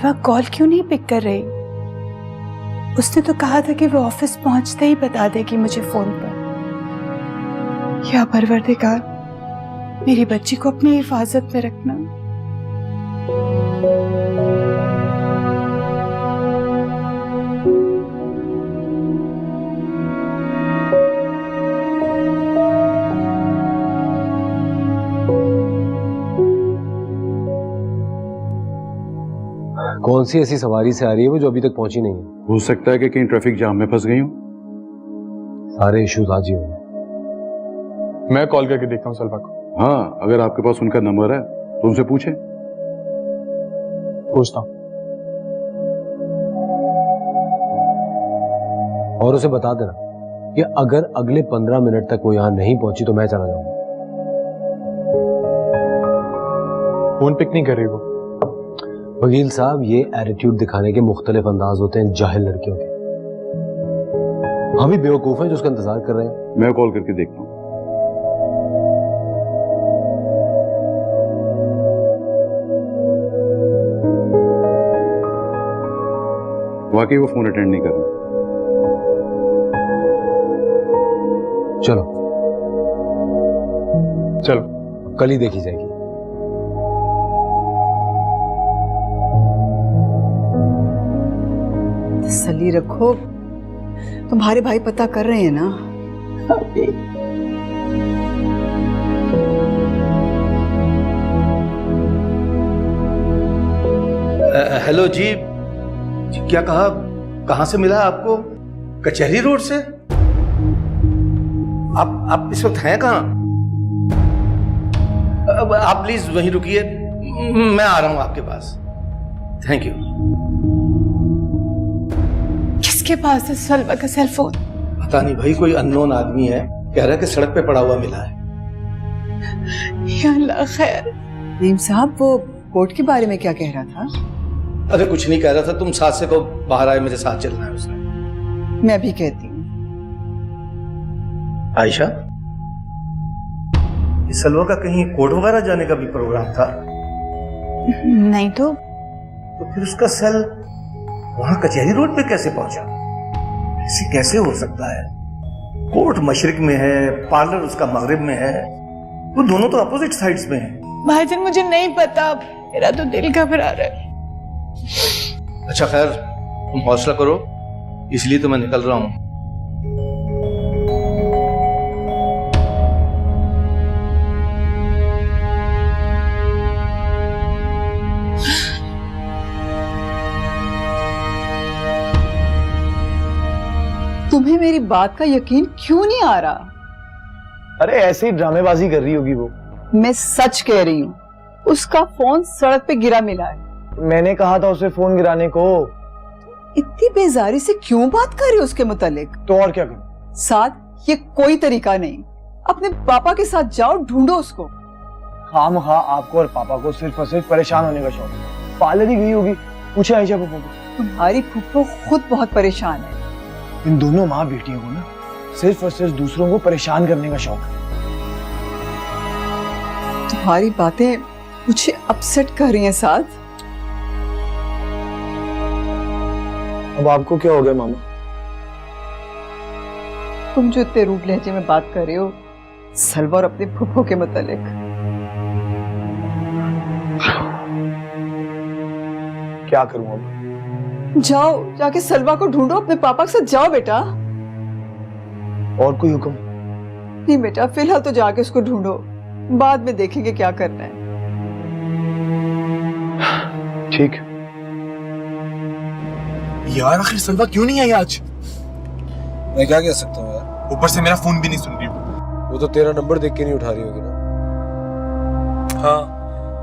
सलवा call क्यों नहीं pick कर रही? उसने तो कहा था कि वो ऑफिस पहुंचते ही बता देगी मुझे फोन पर। या परवरदिगार, मेरी बच्ची को अपनी हिफाजत में रखना। कौन सी ऐसी सवारी से आ रही है वो जो अभी तक पहुंची नहीं है? हो सकता है कि कहीं ट्रैफिक जाम में फंस गई हूँ। सारे इश्यूज आज ही होंगे। मैं कॉल करके देखता हूँ सलवा को। हाँ, अगर आपके पास उनका नंबर है तो उनसे पूछें। पूछता हूँ। और उसे बता देना कि अगर अगले 15 मिनट तक वो यहां नहीं पहुंची तो मैं चला जाऊंगा। फोन पिक नहीं कर रही वो। वकील साहब, ये एटीट्यूड दिखाने के मुख्तलिफ अंदाज होते हैं जाहिल लड़कियों के। हम भी बेवकूफ हैं जो उसका इंतजार कर रहे हैं। मैं कॉल करके देखता हूँ। वाकई वो फोन अटेंड नहीं कर रहा। चलो चलो, कल ही देखी जाएगी। तसल्ली रखो, तुम्हारे भाई पता कर रहे हैं ना। हेलो जी, क्या कहा? कहां से मिला आपको? कचहरी रोड से? आप इस वक्त हैं कहां? आप प्लीज वहीं रुकिए, मैं आ रहा हूं आपके पास। Thank you. किसके पास है सलवा का सेल फोन? पता नहीं भाई, कोई अननोन आदमी है, कह रहा है कि सड़क पे पड़ा हुआ मिला है। या अल्लाह खैर। नईम साहब, वो कोर्ट के बारे में क्या कह रहा था? अरे कुछ नहीं कह रहा था, तुम साथ से को बाहर आए, मेरे साथ चलना है उसने। मैं भी कहती हूँ। आयशा, इस सलवा का कहीं कोर्ट वगैरह जाने का भी प्रोग्राम था? नहीं तो फिर उसका सेल वहां कचहरी रोड पे कैसे पहुंचा? ऐसे कैसे हो सकता है? कोर्ट मशरिक में है, पार्लर उसका मगरिब में है, वो दोनों तो अपोजिट साइड्स में हैं। भाईजान, मुझे नहीं पता, मेरा तो दिल घबरा रहा है। अच्छा खैर, तुम हौसला करो, इसलिए तो मैं निकल रहा हूं। तुम्हें मेरी बात का यकीन क्यों नहीं आ रहा? अरे ऐसे ही ड्रामेबाजी कर रही होगी वो। मैं सच कह रही हूँ, उसका फोन सड़क पे गिरा मिला है। मैंने कहा था उसे फोन गिराने को। इतनी बेजारी से क्यों बात कर रही हो उसके मुतालिक? तो और क्या करूं? साथ, ये कोई तरीका नहीं। अपने पापा के साथ जाओ, ढूंढो उसको। खामखा आपको और पापा को सिर्फ और सिर्फ परेशान होने का शौक है। पार्लर ही गई होगी, पूछे आयशा फूफो को। तुम्हारी फूफो खुद बहुत परेशान है। इन दोनों माँ बेटियों को ना सिर्फ और सिर्फ दूसरों को परेशान करने का शौक है। तुम्हारी बातें मुझे अपसेट कर रही हैं साथ। अब आपको क्या हो गया मामा? तुम जो इतने रूड लहजे में बात कर रहे हो सलवा और अपने फूफो के मुतालिक। क्या करूं अब? जाओ, जाके सलवा को ढूंढो, अपने पापा के साथ जाओ बेटा। और कोई हुक्म? नहीं बेटा, फिलहाल तो जाके उसको ढूंढो, बाद में देखेंगे क्या करना है। ठीक। यार आखिर सलवा क्यों नहीं आई आज? मैं क्या कह सकता हूँ यार, ऊपर से मेरा फोन भी नहीं सुन रही वो तो तेरा नंबर देख के नहीं उठा रही होगी ना। हाँ,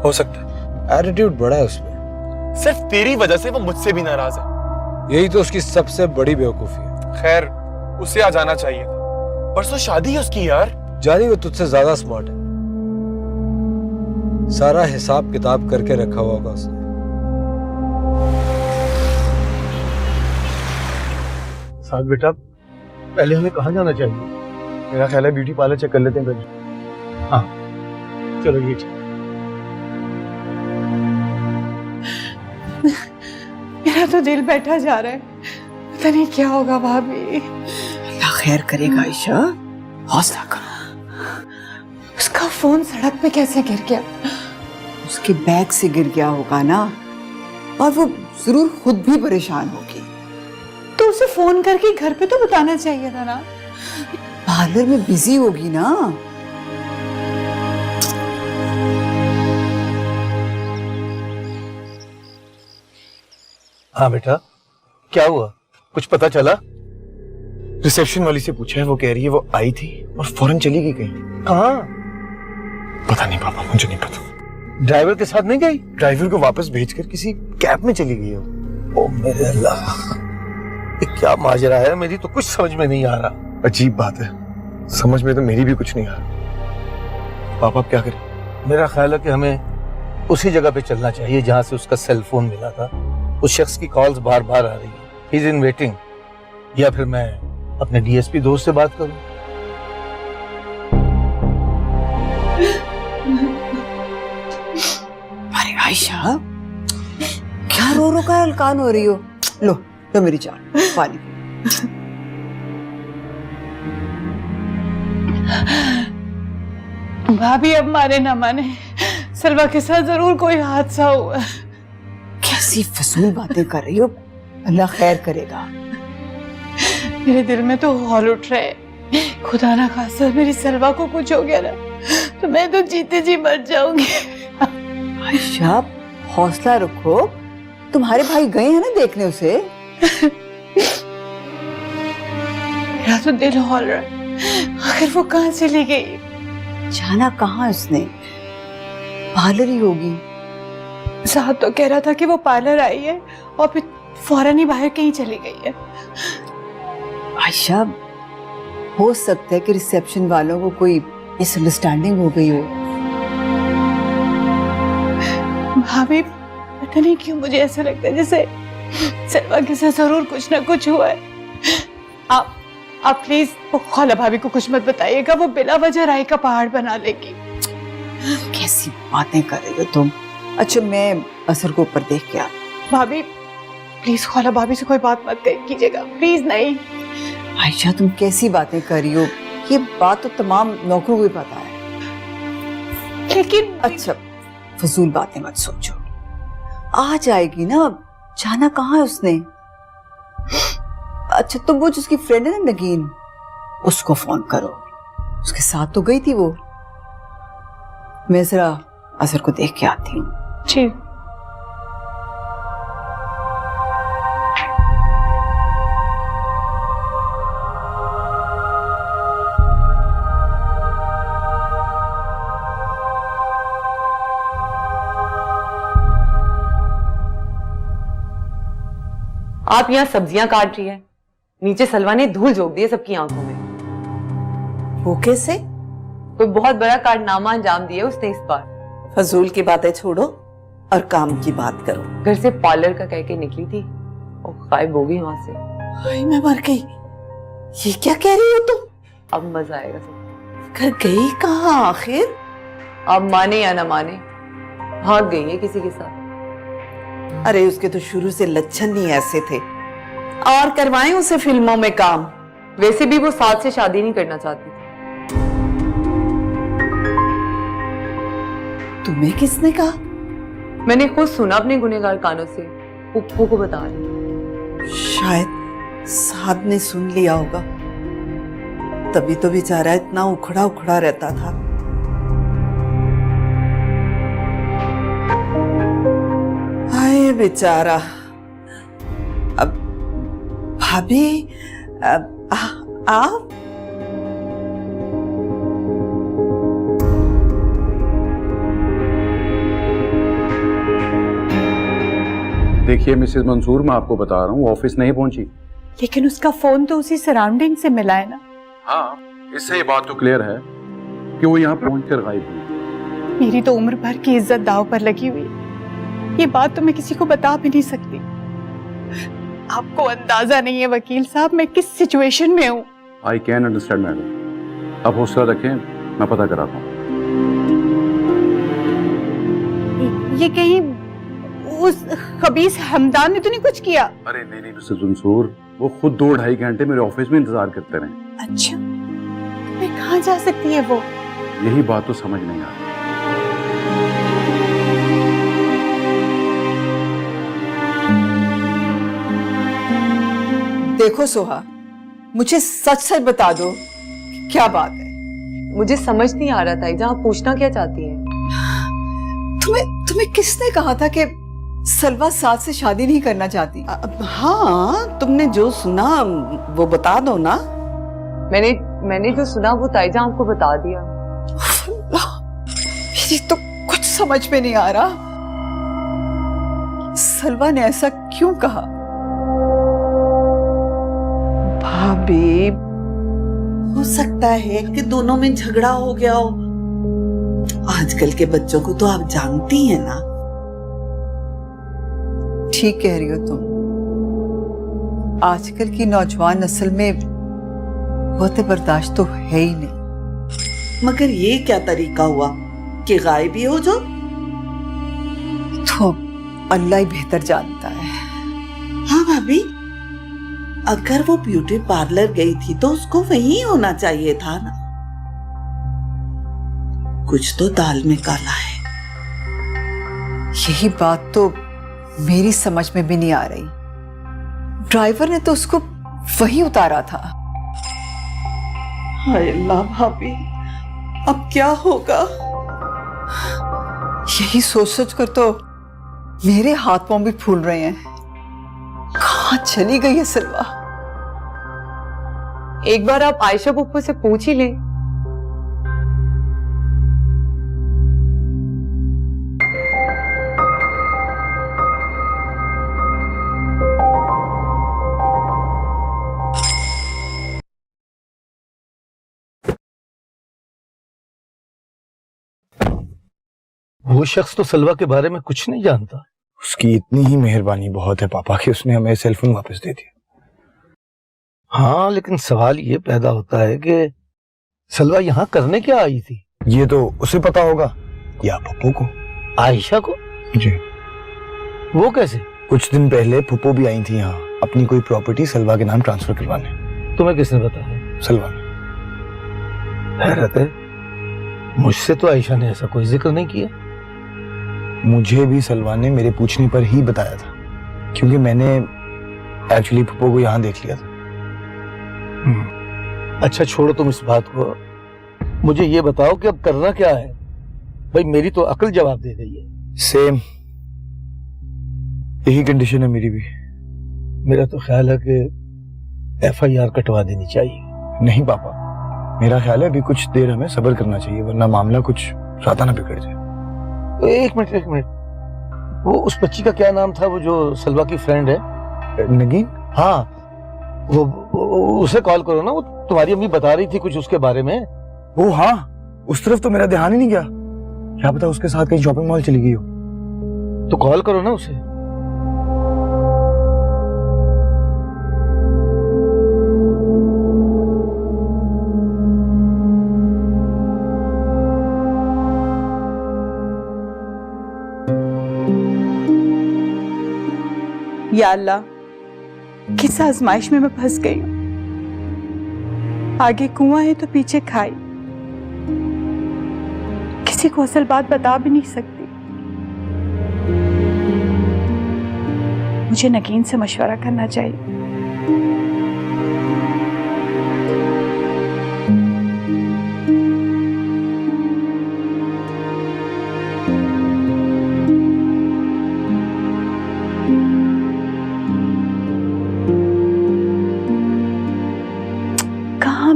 हो सकता है। एटीट्यूड बड़ा है उसमें। सिर्फ तेरी वजह से वो मुझसे भी नाराज है। यही तो उसकी सबसे बड़ी बेवकूफी है। खैर, उसे आ जाना चाहिए था। परसों शादी है उसकी यार। जानी वो तुझसे ज्यादा स्मार्ट है, सारा हिसाब किताब करके रखा हुआ होगा उसने। साथ बेटा, पहले हमें कहाँ जाना चाहिए? मेरा ख्याल है ब्यूटी पार्लर चेक कर लेते हैं पहले। हाँ चलो, ये ठीक। तो दिल बैठा जा रहा है, पता नहीं क्या होगा भाभी। अल्लाह खैर करेगा आयशा, हौसला करो। उसका फोन सड़क पे कैसे गिर गया? उसके बैग से गिर गया होगा ना, और वो जरूर खुद भी परेशान होगी। तो उसे फोन करके घर पे तो बताना चाहिए था ना। पार्लर में बिजी होगी ना। हाँ बेटा, क्या हुआ? कुछ पता चला? रिसेप्शन वाली से पूछा है, वो कह रही है वो आई थी और फौरन चली गई कहीं। कहाँ? पता नहीं पापा, मुझे नहीं पता। ड्राइवर के साथ नहीं गई? ड्राइवर को वापस भेजकर किसी कैब में चली गई हो। ओ मेरे अल्लाह, ये क्या माजरा है? मेरी तो कुछ समझ में नहीं आ रहा। अजीब बात है, समझ में तो मेरी भी कुछ नहीं आ रहा। पापा क्या करें? मेरा ख्याल है कि हमें उसी जगह पे चलना चाहिए जहां से उसका सेल फोन मिला था। उस शख्स की कॉल्स बार बार आ रही है, ही इज इन वेटिंग। या फिर मैं अपने डीएसपी दोस्त से बात करूं। अरे आयशा, क्या रो रो का हलकान हो रही हो? लो लो मेरी जान, पानी पी। भाभी अब माने ना माने, सलवा के साथ जरूर कोई हादसा हुआ। कैसी फजूल बातें कर रही हो, अल्लाह खैर करेगा। मेरे दिल में तो हौल उठ रहे, खुदा ना खासा मेरी सलवा को कुछ हो गया ना तो मैं तो जीते जी मर जाऊंगी। आयशा हौसला रखो, तुम्हारे भाई गए हैं ना देखने उसे। मेरा तो दिल हौल रहा है, आखिर वो कहाँ चली गई? जाना कहाँ उसने? पार्लर ही होगी। साहब तो कह रहा था कि वो पार्लर आई है और फिर फौरन ही बाहर कहीं चली गई है। आयशा, हो सकता है कि रिसेप्शन वालों को कोई मिसअंडरस्टैंडिंग हो गई हो। भाभी पता नहीं क्यों मुझे ऐसा लगता है जैसे सलवा के साथ जरूर कुछ ना कुछ हुआ है। आप प्लीज खौला भाभी को कुछ मत बताइएगा, वो बिला वजह राय का पहाड़ बना लेगी। कैसी बातें कर रही हो तुम? अच्छा मैं असर को ऊपर देख के आ। भाभी प्लीज खौला भाभी से कोई बात मत कीजिएगा, प्लीज। नहीं आयशा तुम कैसी बातें कर रही हो? ये बात तो तमाम नौकरों को ही पता है। लेकिन अच्छा फजूल बातें मत सोचो, आ जाएगी ना। जाना कहाँ है उसने? अच्छा तो वो जिसकी फ्रेंड है ना नगीन, उसको फोन करो, उसके साथ तो गई थी वो। मैं जरा असर को देख के आती हूँ। ठीक। आप यहाँ सब्जियां काट रही है, नीचे सलवा ने धूल झोंक दी है सबकी आंखों में। वो कैसे? कोई बहुत बड़ा कारनामा अंजाम दिया उसने इस बार। फजूल की बातें छोड़ो और काम की बात करो। घर से पार्लर का कह के निकली थी और गायब हो गई वहां से। हाय मैं मर गई, ये क्या कह रही हो तुम? अब मजा आएगा सब। घर गई कहाँ आखिर? अब माने या ना माने, भाग गई है किसी के साथ। अरे उसके तो शुरू से लक्षण ही ऐसे थे, और करवाएं उसे फिल्मों में काम। वैसे भी वो साथ से शादी नहीं करना चाहती थी। तुम्हें किसने कहा? मैंने खुद सुना अपने गुनहगार कानों से, पुप्पू को बता रही। शायद साद ने सुन लिया होगा, तभी तो बेचारा इतना उखड़ा उखड़ा रहता था। हाय बेचारा। अब भाभी आप देखिए मिसेस मंसूर, मैं आपको बता रहा हूँ ऑफिस नहीं पहुंची। लेकिन उसका फोन तो उसी सराउंडिंग से मिला है ना। हाँ, इससे ये बात तो क्लियर है कि वो यहाँ पहुंचकर गायब हुई। मेरी तो उम्र भर की इज्जत दांव पर लगी हुई, ये बात तो मैं किसी को बता भी नहीं सकती। आपको अंदाजा नहीं है वकील साहब मैं किस सिचुएशन में हूँ। आई कैन अंडरस्टैंड मैडम, आप हौसला रखें, मैं पता कराता हूँ। ये कहीं उस खबीस हमदान ने तो नहीं कुछ किया? अरे नहीं मिस्टर मंसूर, वो खुद 2-2.5 घंटे मेरे ऑफिस में इंतजार करते रहे। अच्छा, मैं कहाँ जा सकती है वो? यही बात तो समझ नहीं आ रही। देखो सोहा, मुझे सच सच बता दो कि क्या बात है। मुझे समझ नहीं आ रहा ताईजा, आप पूछना क्या चाहती हैं? तुम्हें किसने कहा था कि सलवा साथ से शादी नहीं करना चाहती? हाँ, तुमने जो सुना वो बता दो ना। मैंने जो सुना वो ताईजा आपको बता दिया। मेरी तो कुछ समझ में नहीं आ रहा, सलवा ने ऐसा क्यों कहा? भाभी, हो सकता है कि दोनों में झगड़ा हो गया हो। आजकल के बच्चों को तो आप जानती हैं ना। ठीक कह रही हो तुम, आजकल की नौजवान नस्ल में बहुत बर्दाश्त तो है ही नहीं। मगर ये क्या तरीका हुआ कि गायब ही हो जाओ? तो अल्लाह ही बेहतर जानता है। हाँ भाभी, अगर वो ब्यूटी पार्लर गई थी तो उसको वहीं होना चाहिए था ना। कुछ तो दाल में काला है। यही बात तो मेरी समझ में भी नहीं आ रही। ड्राइवर ने तो उसको वहीं उतारा था। हाय अल्लाह भाभी, अब क्या होगा? यही सोच सोच कर तो मेरे हाथ पांव भी फूल रहे हैं। कहाँ चली गई है सलवा? एक बार आप आयशा पुप्पो से पूछ ही लें। वो शख्स तो सलवा के बारे में कुछ नहीं जानता। उसकी इतनी ही मेहरबानी बहुत है पापा कि उसने हमें सेल फोन वापस दे दिया। हाँ, लेकिन सवाल ये पैदा होता है कि सलवा यहाँ करने क्या आई थी? ये तो उसे पता होगा या पप्पू को। आयशा को? जी। वो कैसे? कुछ दिन पहले फुप्पो भी आई थी यहाँ अपनी कोई प्रॉपर्टी सलवा के नाम ट्रांसफर करवाने। तुम्हें किसने बताया? सलवा ने। हैरत है, मुझसे तो आयशा ने ऐसा कोई जिक्र नहीं किया। मुझे भी सलवा ने मेरे पूछने पर ही बताया था, क्योंकि मैंने एक्चुअली फुप्पो को यहाँ देख लिया था। अच्छा छोड़ो तुम इस बात को, मुझे ये बताओ कि अब करना क्या है? भाई मेरी तो अकल जवाब दे रही है। सेम यही कंडीशन है मेरी भी। मेरा तो ख्याल है कि FIR कटवा देनी चाहिए। नहीं पापा, मेरा ख्याल है अभी कुछ देर हमें सब्र करना चाहिए, वरना मामला कुछ ज्यादा ना बिगड़ जाए। एक मिनट, वो उस बच्ची का क्या नाम था, वो जो सलवा की फ्रेंड है? नगीन? हाँ, वो उसे कॉल करो ना, वो तुम्हारी अम्मी बता रही थी कुछ उसके बारे में। वो हाँ, उस तरफ तो मेरा ध्यान ही नहीं गया। क्या पता उसके साथ कहीं शॉपिंग मॉल चली गई हो। तो कॉल करो ना उसे। या अल्लाह, किस आजमाइश में मैं फंस गई हूं। आगे कुआं है तो पीछे खाई। किसी को असल बात बता भी नहीं सकती। मुझे नगीन से मशवरा करना चाहिए।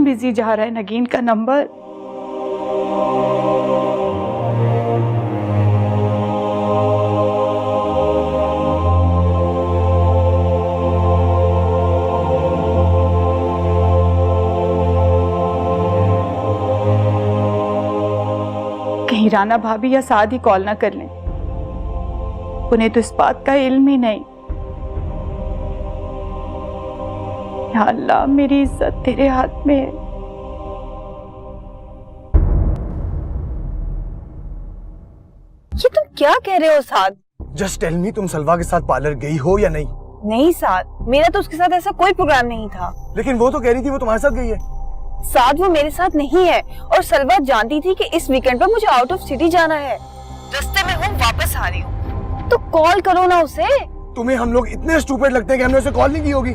बिजी जा रहा है नगीन का नंबर। कहीं राना भाभी या साद ही कॉल ना कर लें। उन्हें तो इस बात का इल्म ही नहीं। या अल्लाह, मेरी इज्जत तेरे हाथ में है। ये तुम क्या कह रहे हो साद? जस्ट टेल मी, तुम सलवा के साथ पार्लर गई हो या नहीं? नहीं साथ, मेरा तो उसके साथ ऐसा कोई प्रोग्राम नहीं था। लेकिन वो तो कह रही थी वो तुम्हारे साथ गई है। साथ वो मेरे साथ नहीं है, और सलवा जानती थी कि इस वीकेंड पर मुझे आउट ऑफ सिटी जाना है। रास्ते में हूँ, वापस आ रही हूँ, तो कॉल करो ना उसे। तुम्हें हम लोग इतने स्टूपिड लगते हैं कि हमने उसे कॉल नहीं की होगी?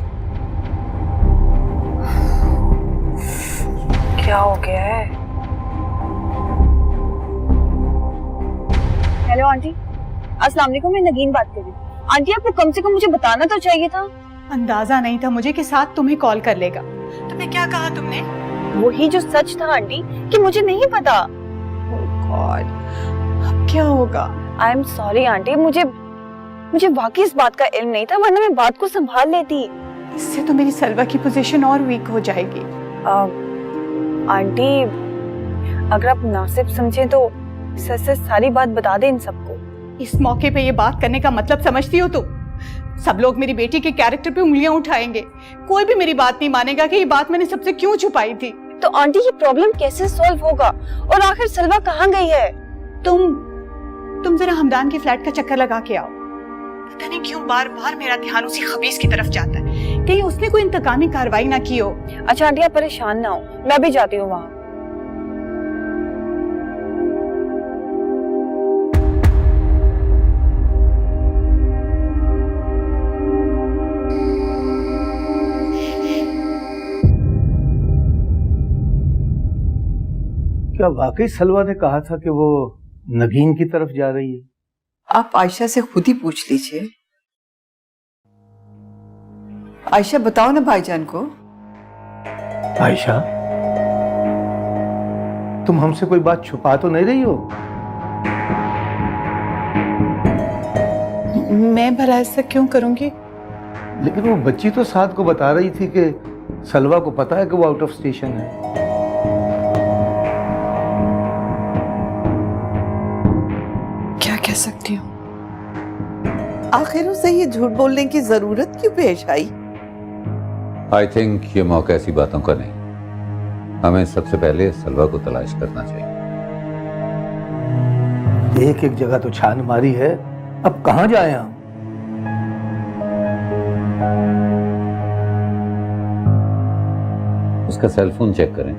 क्या हो गया है? हेलो आंटी, अस्सलाम वालेकुम, मैं नगीन बात कर रही हूँ। आंटी आपको कम से कम मुझे बताना तो चाहिए था। अंदाजा नहीं था मुझे कि साथ तुम्हें कॉल कर लेगा। तुम्हें क्या कहा तुमने? वही जो सच था आंटी, कि मुझे नहीं पता। ओह गॉड, अब क्या होगा? आई एम सॉरी आंटी, मुझे वाकई इस बात का इल्म नहीं था, वरना मैं बात को संभाल लेती। इससे तो मेरी सलवा की पोजीशन और वीक हो जाएगी। आंटी अगर आप मुनासिब समझे तो सच सच सारी बात बता दें इन सबको। इस मौके पे ये बात करने का मतलब समझती हो तुम? सब लोग मेरी बेटी के कैरेक्टर पे उंगलियां उठाएंगे, कोई भी मेरी बात नहीं मानेगा कि ये बात मैंने सबसे क्यों छुपाई थी। तो आंटी ये प्रॉब्लम कैसे सॉल्व होगा? और आखिर सलवा कहाँ गई है? तुम जरा हमदान के फ्लैट का चक्कर लगा के आओ। पता नहीं क्यों बार बार मेरा ध्यान उसी खबीस की तरफ जाता है, कहीं उसने कोई इंतकामी कार्रवाई ना की हो। अच्छा आंटी आप परेशान ना हो, मैं भी जाती हूँ वहाँ। क्या वाकई सलवा ने कहा था कि वो नगीन की तरफ जा रही है? आप आयशा से खुद ही पूछ लीजिए। आयशा बताओ ना भाईजान को। आयशा, तुम हमसे कोई बात छुपा तो नहीं रही हो? मैं भला ऐसा क्यों करूंगी? लेकिन वो बच्ची तो साथ को बता रही थी कि सलवा को पता है कि वो आउट ऑफ स्टेशन है। क्या कह सकती हूँ? आखिर उसे ये झूठ बोलने की जरूरत क्यों पेश आई? आई थिंक ये मौका ऐसी बातों का नहीं, हमें सबसे पहले सलवा को तलाश करना चाहिए। एक एक जगह तो छान मारी है, अब कहाँ जाएं हम? उसका सेल फोन चेक करें,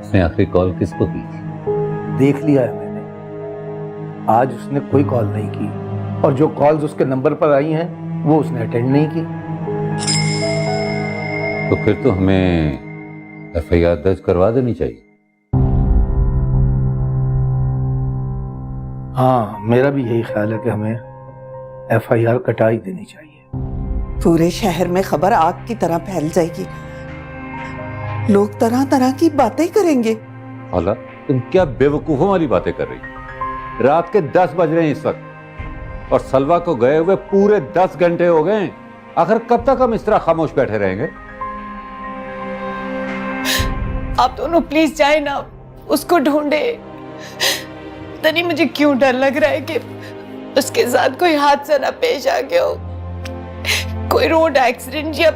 उसने आखिरी कॉल किसको की थी? देख लिया है मैंने, आज उसने कोई कॉल नहीं की, और जो कॉल्स उसके नंबर पर आई हैं वो उसने अटेंड नहीं की। तो फिर तो हमें एफआईआर दर्ज करवा देनी चाहिए। हाँ, मेरा भी यही ख्याल है कि हमें एफआईआर कटा ही देनी चाहिए। पूरे शहर में खबर आग की तरह फैल जाएगी, लोग तरह तरह की बातें करेंगे। होला, तुम क्या बेवकूफों वाली बातें कर रही हो? रात के 10 बज रहे हैं इस वक्त, और सलवा को गए हुए पूरे 10 घंटे हो गए। आखिर कब तक हम इस तरह खामोश बैठे रहेंगे? आप दोनों प्लीज जाए ना, उसको ढूंढे। पता नहीं मुझे क्यों डर लग रहा है कि उसके साथ कोई हादसा ना पेश आ गया हो, कोई रोड एक्सीडेंट या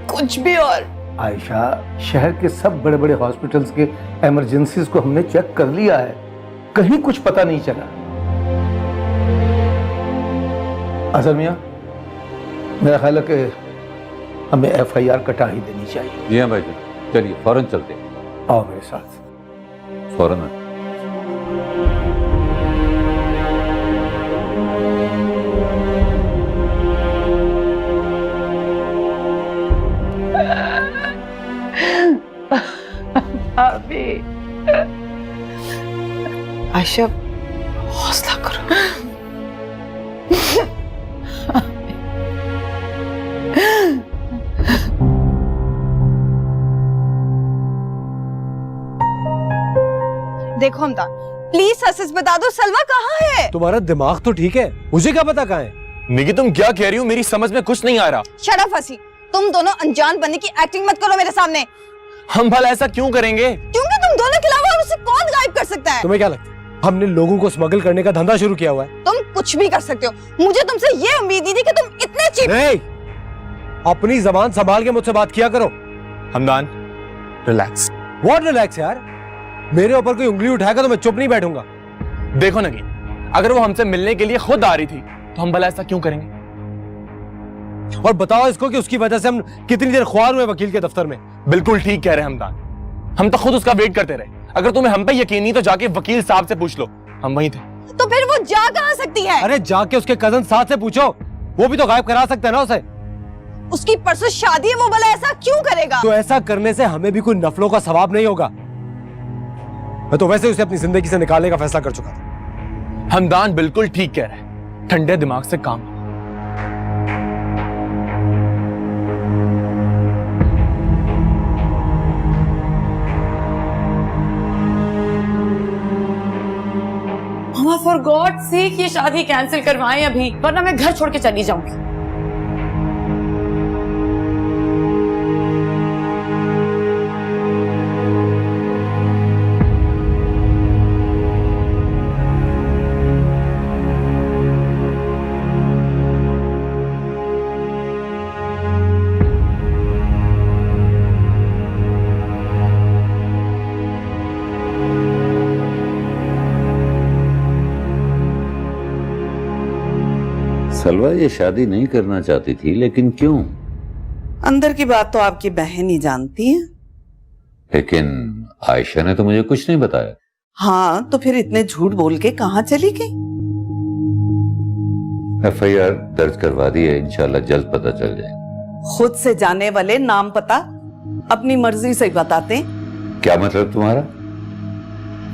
कुछ भी। और आयशा, शहर के सब बड़े बड़े हॉस्पिटल्स के इमरजेंसीज को हमने चेक कर लिया है, कहीं कुछ पता नहीं चला। अजहर मियां, मेरा ख्याल है कि हमें एफआईआर कटा ही देनी चाहिए। जी हाँ भाई, चलिए फौरन चलते हैं। आओ मेरे साथ। फौरन अभी आयशा हौसला करो। देखो हमदा, प्लीज सच बता दो सलवा कहाँ है? तुम्हारा दिमाग तो ठीक है, मुझे क्या पता कहाँ है? निकी तुम क्या कह रही हो? मेरी समझ में कुछ नहीं आ रहा। शट अप हसी, तुम दोनों अनजान बनने की एक्टिंग मत करो मेरे सामने। हम भला ऐसा क्यों करेंगे? क्योंकि तुम दोनों के अलावा और उसे कौन गायब कर सकता है? तुम्हें क्या लगता है हमने लोगों को स्मगल करने का धंधा शुरू किया हुआ है? तुम कुछ भी कर सकते हो, मुझे तुमसे ये उम्मीद नहीं थी कि तुम इतने चीप। नहीं, अपनी जबान संभाल के मुझसे बात किया करो। हमदान, रिलैक्स। व्हाट रिलैक्स यार? मेरे ऊपर कोई उंगली उठाएगा तो मैं चुप नहीं बैठूंगा। देखो नगीन, अगर वो हमसे मिलने के लिए खुद आ रही थी तो हम भला ऐसा क्यों करेंगे? और बताओ इसको कि उसकी वजह से हम कितनी देर ख्वार हुए वकील के दफ्तर में। बिल्कुल ठीक कह रहे हैं हमदान, हम तो खुद उसका वेट करते रहे। अगर तुम्हें हम पे यकीन नहीं तो जाके वकील साहब से पूछ लो, हम वहीं थे। तो फिर वो जा कहाँ सकती है? अरे जाके उसके कजन साथ से पूछो, वो भी तो गायब करा सकते हैं ना उसे। उसकी परसों शादी है, वो भला ऐसा क्यों करेगा? तो ऐसा करने से हमें भी कोई नफलों का सवाब नहीं होगा। मैं तो वैसे उसे अपनी जिंदगी से निकालने का फैसला कर चुका था। हमदान बिल्कुल ठीक कह रहे हैं, ठंडे दिमाग से काम लो। मामा फॉर गॉड सेक ये शादी कैंसिल करवाएं अभी, वरना मैं घर छोड़ के चली जाऊंगी। सलवा ये शादी नहीं करना चाहती थी, लेकिन क्यों? अंदर की बात तो आपकी बहन ही जानती है। लेकिन आयशा ने तो मुझे कुछ नहीं बताया। हाँ, तो फिर इतने झूठ बोल के कहाँ चली गई? FIR दर्ज करवा दी है, इंशाल्लाह जल्द पता चल जाएगा। खुद से जाने वाले नाम पता अपनी मर्जी से बताते हैं। क्या मतलब तुम्हारा?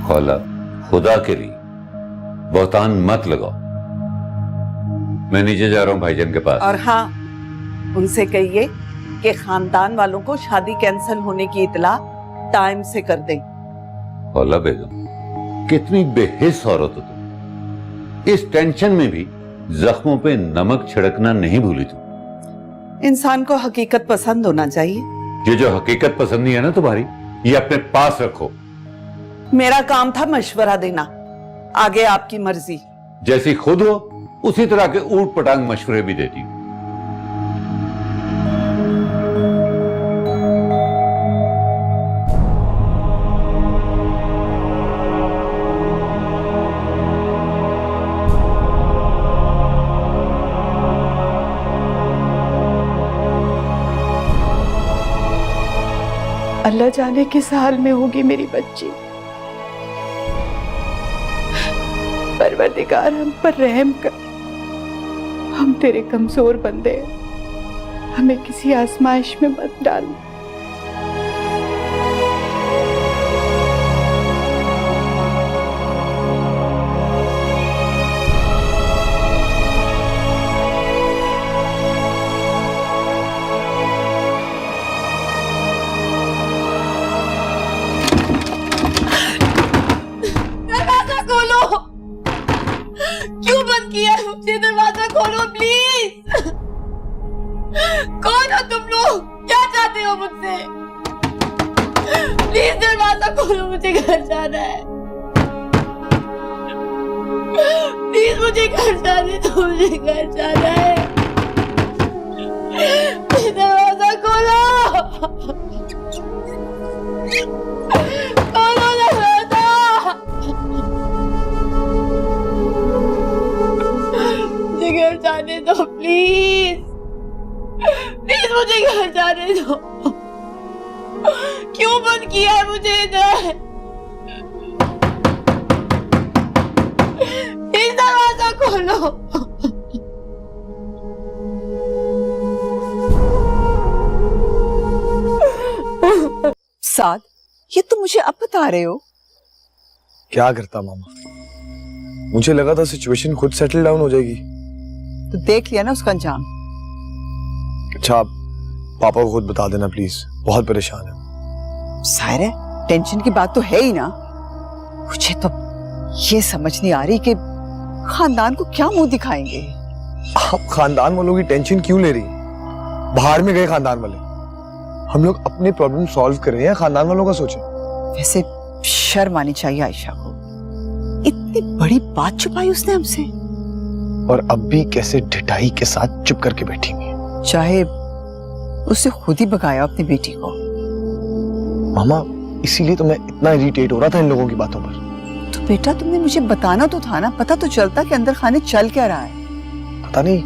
खौला, खुदा के लिए बहुतान मत लगाओ। मैं नीचे जा रहा हूँ भाईजान के पास। और हाँ, उनसे कहिए कि खानदान वालों को शादी कैंसिल होने की इतला टाइम से कर दें। खौला बेगम, कितनी बेहिस औरत हो तुम। इस टेंशन में भी जख्मों पे नमक छिड़कना नहीं भूली तुम। इंसान को हकीकत पसंद होना चाहिए। ये जो हकीकत पसंद नहीं है ना तुम्हारी, ये अपने पास रखो। मेरा काम था मशवरा देना, आगे आपकी मर्जी। जैसी खुद हो उसी तरह के ऊट पटांग मशवरे भी देती हूँ। अल्लाह जाने किस हाल में होगी मेरी बच्ची। परवरदिगार हम पर रहम कर, हम तेरे कमजोर बंदे हैं, हमें किसी आजमाइश में मत डाल। दरवाजा खोलो, क्यों बंद किया है मुझे? दरवाजा खोलो प्लीज। कौन हो तुम लोग? क्या चाहते हो मुझसे? प्लीज दरवाजा खोलो, मुझे घर जाना है। प्लीज मुझे घर जाने दो, मुझे घर जाना है। दरवाजा खोलो, खोलो दरवाजा। मुझे घर जाने दो प्लीज, प्लीज मुझे घर जाने दो। क्यों बंद किया है मुझे इधर? प्लीज दरवाजा खोलो। साद, ये तुम मुझे अब बता रहे हो? क्या करता मामा, मुझे लगा था सिचुएशन खुद सेटल डाउन हो जाएगी। तो देख लिया ना उसका अंजाम। अच्छा, आप पापा को खुद बता देना प्लीज, बहुत परेशान है। सायरे, टेंशन की बात तो है ही ना। मुझे तो ये समझ नहीं आ रही कि खानदान को क्या मुंह दिखाएंगे। आप खानदान वालों की टेंशन क्यों ले रही? बाहर में गए खानदान वाले, हम लोग अपने प्रॉब्लम सॉल्व कर रहे हैं, खानदान वालों का सोचें। वैसे शर्म आनी चाहिए आयशा को, इतनी बड़ी बात छुपाई उसने हमसे। और अब भी कैसे ढिठाई के साथ चुप करके बैठी हुई है। चाहे उसे खुद ही भगाया अपनी बेटी को। मामा, इसीलिए तो मैं इतना इरिटेट हो रहा था इन लोगों की बातों पर। तो बेटा तुमने मुझे बताना तो था ना, पता तो चलता कि अंदर खाने चल क्या रहा है। पता नहीं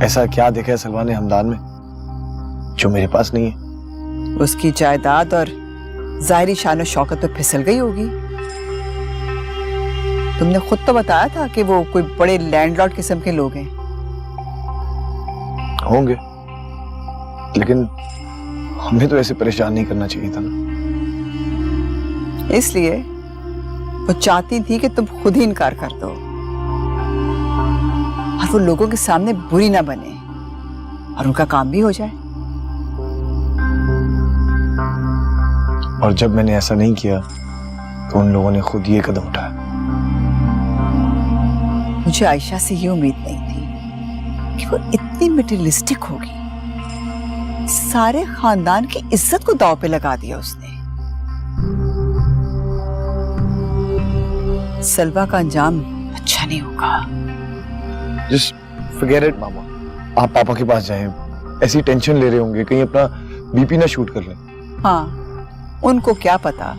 ऐसा क्या देखा है सलवा ने हमदान में जो मेरे पास नहीं है। उसकी जायदाद और जाहिरी शान और शौकत पे फिसल गई होगी। तुमने खुद तो बताया था कि वो कोई बड़े लैंडलॉर्ड किस्म के लोग हैं। होंगे, लेकिन हमें तो ऐसे परेशान नहीं करना चाहिए था ना। इसलिए वो चाहती थी कि तुम खुद ही इनकार कर दो और वो लोगों के सामने बुरी ना बने और उनका काम भी हो जाए। और जब मैंने ऐसा नहीं किया तो उन लोगों ने खुद ये कदम उठाया। मुझे आयशा से ये उम्मीद नहीं थी कि वो इतनी मटेरियलिस्टिक होगी। सारे खानदान की इज्जत को दांव पे लगा दिया उसने। सलवा का अंजाम अच्छा नहीं होगा। जस्ट फॉरगेट इट मामा। आप पापा के पास जाएं, ऐसी टेंशन ले रहे होंगे कहीं अपना बीपी ना शूट कर लें। हाँ, उनको क्या पता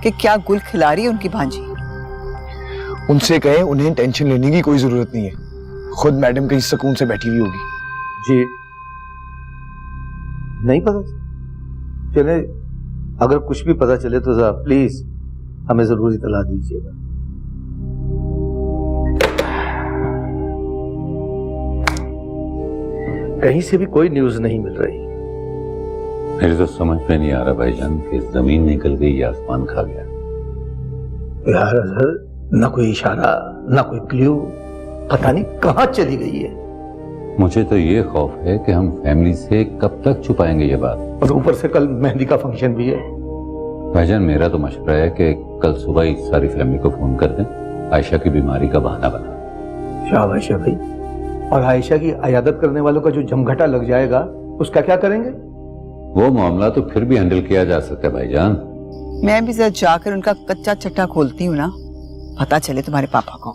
कि क्या गुल खिला रही है उनकी भांजी। उनसे कहें उन्हें टेंशन लेने की कोई जरूरत नहीं है, खुद मैडम कहीं सुकून से बैठी हुई होगी। जी नहीं पता चले, अगर कुछ भी पता चले तो जरा प्लीज हमें जरूर इतला दीजिएगा। कहीं से भी कोई न्यूज नहीं मिल रही। मेरी तो समझ में नहीं आ रहा भाईजान कि जमीन निकल गई या आसमान खा गया। यार अजहर, ना कोई इशारा ना कोई क्ल्यू, पता नहीं कहां चली गई है। मुझे तो ये खौफ है कि हम फैमिली से कब तक छुपाएंगे ये बात। और ऊपर से कल मेहंदी का फंक्शन भी है। भाईजान मेरा तो मशवरा है कि कल सुबह ही सारी फैमिली को फोन कर दें, आयशा की बीमारी का बहाना बना। शाबाश है भाई। और आयशा की अयादत करने वालों का जो जमघटा लग जाएगा उसका क्या करेंगे? वो मामला तो फिर भी हैंडल किया जा सकता है भाईजान। मैं भी जरा जाकर उनका कच्चा चट्टा खोलती हूँ ना, पता चले तुम्हारे पापा को।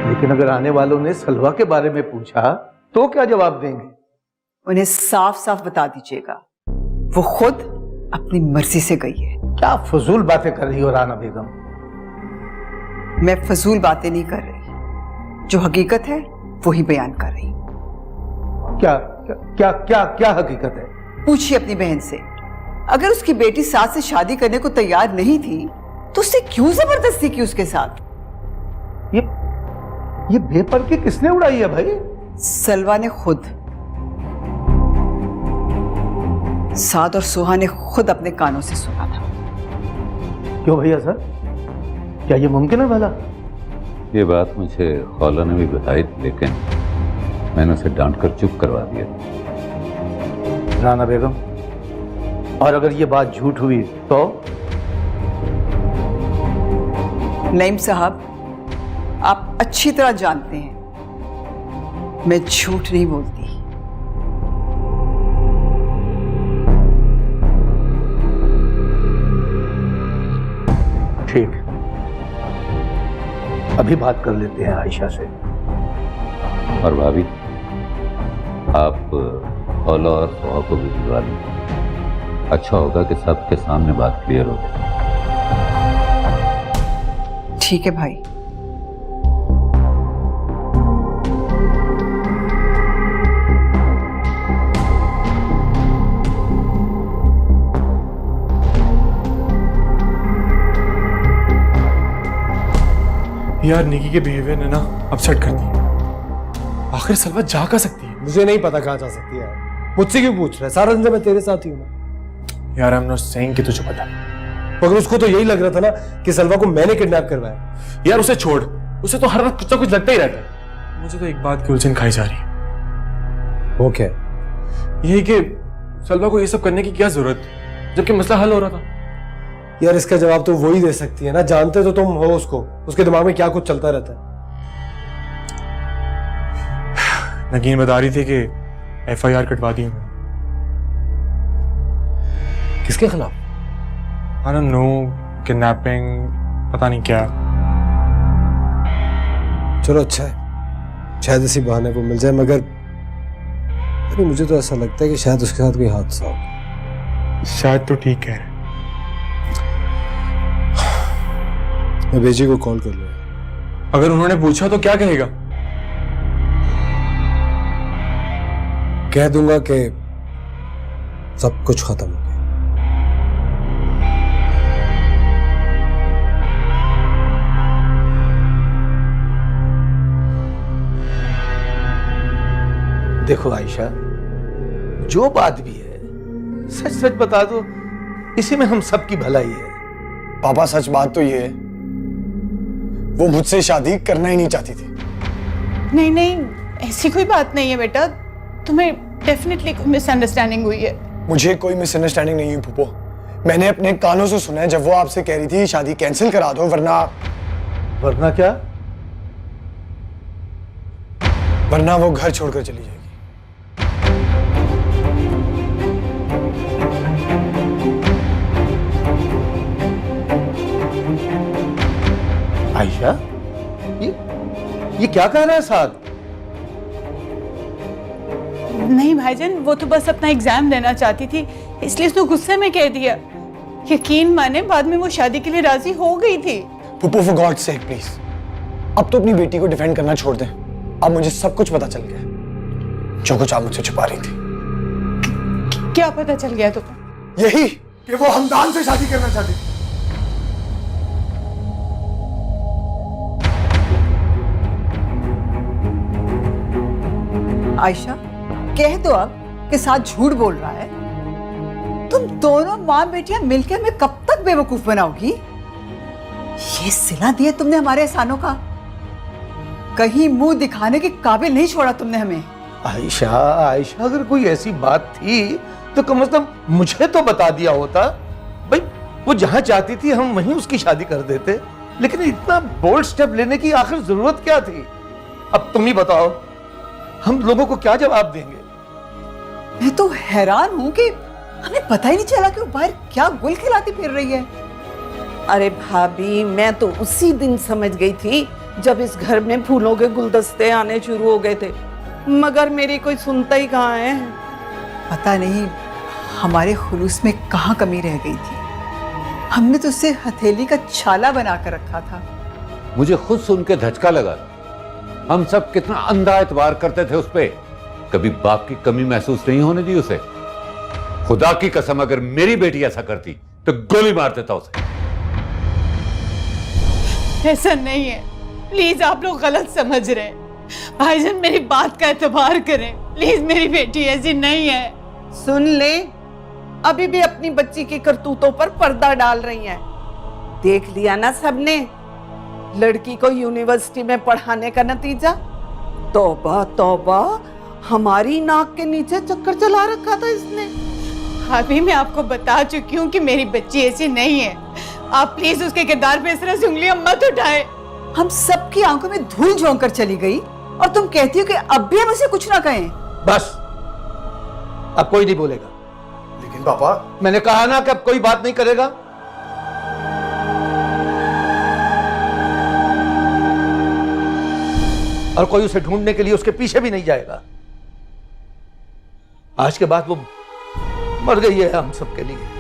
लेकिन अगर आने वालों ने सलवा के बारे में पूछा तो क्या जवाब देंगे? उन्हें साफ साफ बता दीजिएगा वो खुद अपनी मर्जी से गई है। क्या फजूल बातें कर रही हो राना बेगम? मैं फजूल बातें नहीं कर रही, जो हकीकत है वही बयान कर रही हूं। क्या क्या क्या क्या क्या हकीकत है? पूछिए अपनी बहन से, अगर उसकी बेटी सास से शादी करने को तैयार नहीं थी तो उससे क्यों जबरदस्ती की उसके साथ? ये बेपर्दगी किसने उड़ाई है भाई? सलवा ने खुद। साद और सुहा ने खुद अपने कानों से सुना था। क्यों भैया सर, क्या ये मुमकिन है भला? ये बात मुझे खौला ने भी बताई थी, लेकिन मैंने उसे डांट कर चुप करवा दिया। राना बेगम, और अगर ये बात झूठ हुई तो? नईम साहब, आप अच्छी तरह जानते हैं मैं झूठ नहीं बोलती। ठीक, अभी बात कर लेते हैं आयशा से। और भाभी, आप खौला और सुहा को भी बुलवा लें। अच्छा होगा कि सबके सामने बात क्लियर हो जाए। ठीक है भाई। यार निकी के बिहेवियर ने ना अपसेट कर दी। आखिर सलवा जा का सकती है? मुझे नहीं पता कहाँ जा सकती है। मुझसे क्यों पूछ रहा है? सारा दिन मैं तेरे साथ ही हूँ। यार आई एम नॉट सेइंग कि तुझे पता, मगर उसको तो यही लग रहा था ना कि सलवा को मैंने किडनैप करवाया। यार उसे छोड़, उसे तो हर वक्त कुछ ना कुछ लगता ही रहता है। मुझे तो एक बात की उलझन खाई जा रही है। वो क्या? यही कि सलवा को ये सब करने की क्या जरूरत, जबकि मसला हल हो रहा था। यार इसका जवाब तो वो ही दे सकती है ना, जानते तो तुम हो उसको, उसके दिमाग में क्या कुछ चलता रहता है। नगीन बता रही थी कि FIR कटवा दी उन्होंने। किसके खिलाफ? आई डोंट नो, किडनैपिंग, पता नहीं क्या। चलो अच्छा है, शायद इसी बहाने वो मिल जाए, मगर अरे मुझे तो ऐसा लगता है कि शायद उसके साथ कोई हादसा हो। शायद तो ठीक है। मैं बेजी को कॉल कर लूँ। अगर उन्होंने पूछा तो क्या कहेगा? कह दूंगा कि सब कुछ खत्म हो गया। देखो आयशा, जो बात भी है सच सच बता दो, इसी में हम सबकी भलाई है। पापा सच बात तो ये है, वो मुझसे शादी करना ही नहीं चाहती थी। नहीं नहीं, ऐसी कोई बात नहीं है बेटा, तुम्हें डेफिनेटली कोई मिसअंडरस्टैंडिंग हुई है। मुझे कोई मिसअंडरस्टैंडिंग नहीं हुई फूफो। मैंने अपने कानों से सुना है जब वो आपसे कह रही थी शादी कैंसिल करा दो, वरना क्या? वरना वो घर छोड़कर चली जाएगी। आयशा, ये क्या कह रहा है साद? नहीं भाईजान, वो तो बस अपना एग्जाम देना चाहती थी, इसलिए उसने गुस्से में कह दिया। यकीन माने बाद में वो शादी के लिए राजी हो गई थी। फूफो फॉर गॉड सेक प्लीज, अब तो अपनी बेटी को डिफेंड करना छोड़ दें। अब मुझे सब कुछ पता चल गया, जो कुछ आप मुझसे छुपा रही थी। क्या पता चल गया तुम्हें? यही कि वो हमदान से शादी करना चाहती थी। आयशा, कह दो अब कि साथ झूठ बोल रहा है। तुम दोनों माँ बेटियां मिलकर हमें कब तक बेवकूफ बनाओगी? ये सिला दिया तुमने हमारे एहसानों का, कहीं मुंह दिखाने के काबिल नहीं छोड़ा तुमने हमें। आयशा, आयशा, अगर कोई ऐसी बात थी तो कम से कम मुझे तो बता दिया होता। भाई वो जहां चाहती थी हम वहीं उसकी शादी कर देते, लेकिन इतना बोल्ड स्टेप लेने की आखिर जरूरत क्या थी? अब तुम ही बताओ, हम लोगों को क्या जवाब देंगे? मैं तो हैरान हूं कि हमें पता ही नहीं चला कि वो बाहर क्या गुल खिलाती फिर रही है। अरे भाभी, मैं तो उसी दिन समझ गई थी जब इस घर में फूलों के गुलदस्ते आने शुरू हो गए थे, मगर मेरी कोई सुनता ही कहाँ है। पता नहीं हमारे खुलूस में कहाँ कमी रह गई थी। हमने तो उसे हथेली का छाला बना कर रखा था। मुझे खुद सुन के धचका लगा। हम सब कितना अंधा एतबार करते थे उस पे, कभी बाप की कमी महसूस नहीं होने दी उसे। खुदा की कसम, अगर मेरी बेटी ऐसा करती तो गोली मार देता उसे। ऐसा नहीं है, प्लीज आप लोग गलत समझ रहे हैं। भाईजान मेरी बात का एतबार करें प्लीज, मेरी बेटी ऐसी नहीं है। सुन ले, अभी भी अपनी बच्ची की करतूतों पर पर्दा डाल रही हैं। देख लिया ना सबने, लड़की को यूनिवर्सिटी में पढ़ाने का नतीजा। तौबा तौबा, हमारी नाक के नीचे चक्कर चला रखा था इसने। अभी मैं आपको बता चुकी हूँ कि मेरी बच्ची ऐसी नहीं है। आप प्लीज उसके किरदार पे इस तरह से उंगलियां मत उठाए। हम सबकी आंखों में धूल झोंक कर चली गई और तुम कहती हो कि अब भी हम उसे कुछ ना कहें। बस, अब कोई नहीं बोलेगा। लेकिन पापा, मैंने कहा ना कि अब कोई बात नहीं करेगा। और कोई उसे ढूंढने के लिए उसके पीछे भी नहीं जाएगा। आज के बाद वो मर गई है हम सबके लिए।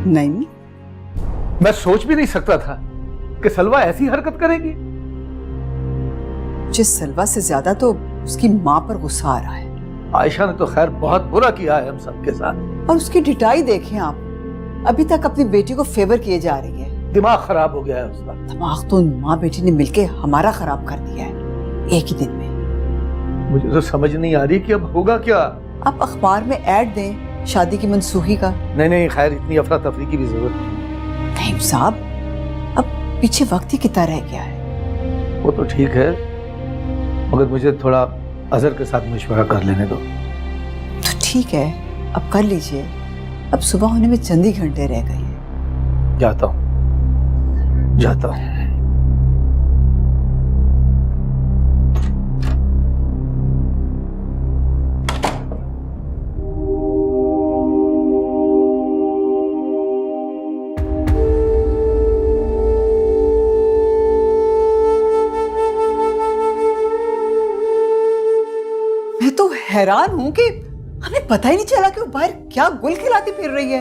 नहीं, मैं सोच भी नहीं सकता था कि सलवा ऐसी हरकत करेगी। मुझे सलवा से ज्यादा तो उसकी माँ पर गुस्सा आ रहा है। आयशा ने तो खैर बहुत बुरा किया है हम सबके साथ। और उसकी ढिठाई देखें आप, अभी तक अपनी बेटी को फेवर किए जा रही है। दिमाग खराब हो गया है उसका। दिमाग तो माँ बेटी ने मिलके हमारा खराब कर दिया है एक ही दिन में। मुझे तो समझ नहीं आ रही कि अब होगा क्या। आप अखबार में ऐड दें शादी की मनसूखी का। नहीं, खैर इतनी अफरा तफरी की भी जरूरत नहीं। नहीं साहब, अब पीछे वक्त ही कितना रह गया है। वो तो ठीक है, मगर मुझे थोड़ा अजहर के साथ मशवरा कर लेने दो। तो ठीक है, अब कर लीजिए। अब सुबह होने में चंद ही घंटे रह गए हैं। जाता हूँ। मैं तो हैरान हूं कि हमें पता ही नहीं चला कि वो बाहर क्या गुल खिलाती फिर रही है।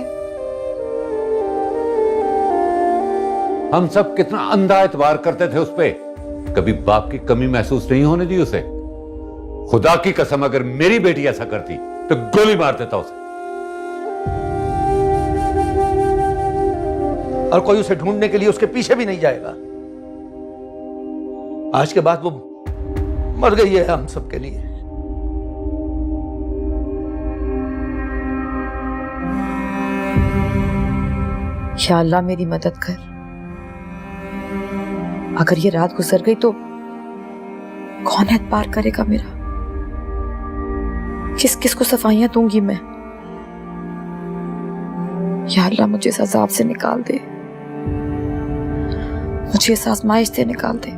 हम सब कितना अंधा एतबार करते थे उस पे, कभी बाप की कमी महसूस नहीं होने दी उसे। खुदा की कसम, अगर मेरी बेटी ऐसा करती तो गोली मार देता उसे। और कोई उसे ढूंढने के लिए उसके पीछे भी नहीं जाएगा। आज के बाद वो मर गई है हम सबके लिए। या अल्लाह मेरी मदद कर। अगर ये रात गुजर गई तो कौन एतबार करेगा मेरा? किस किस को सफाइयां दूंगी मैं? या अल्लाह मुझे इस अजाब से निकाल दे, मुझे इस आजमाइश से निकाल दे।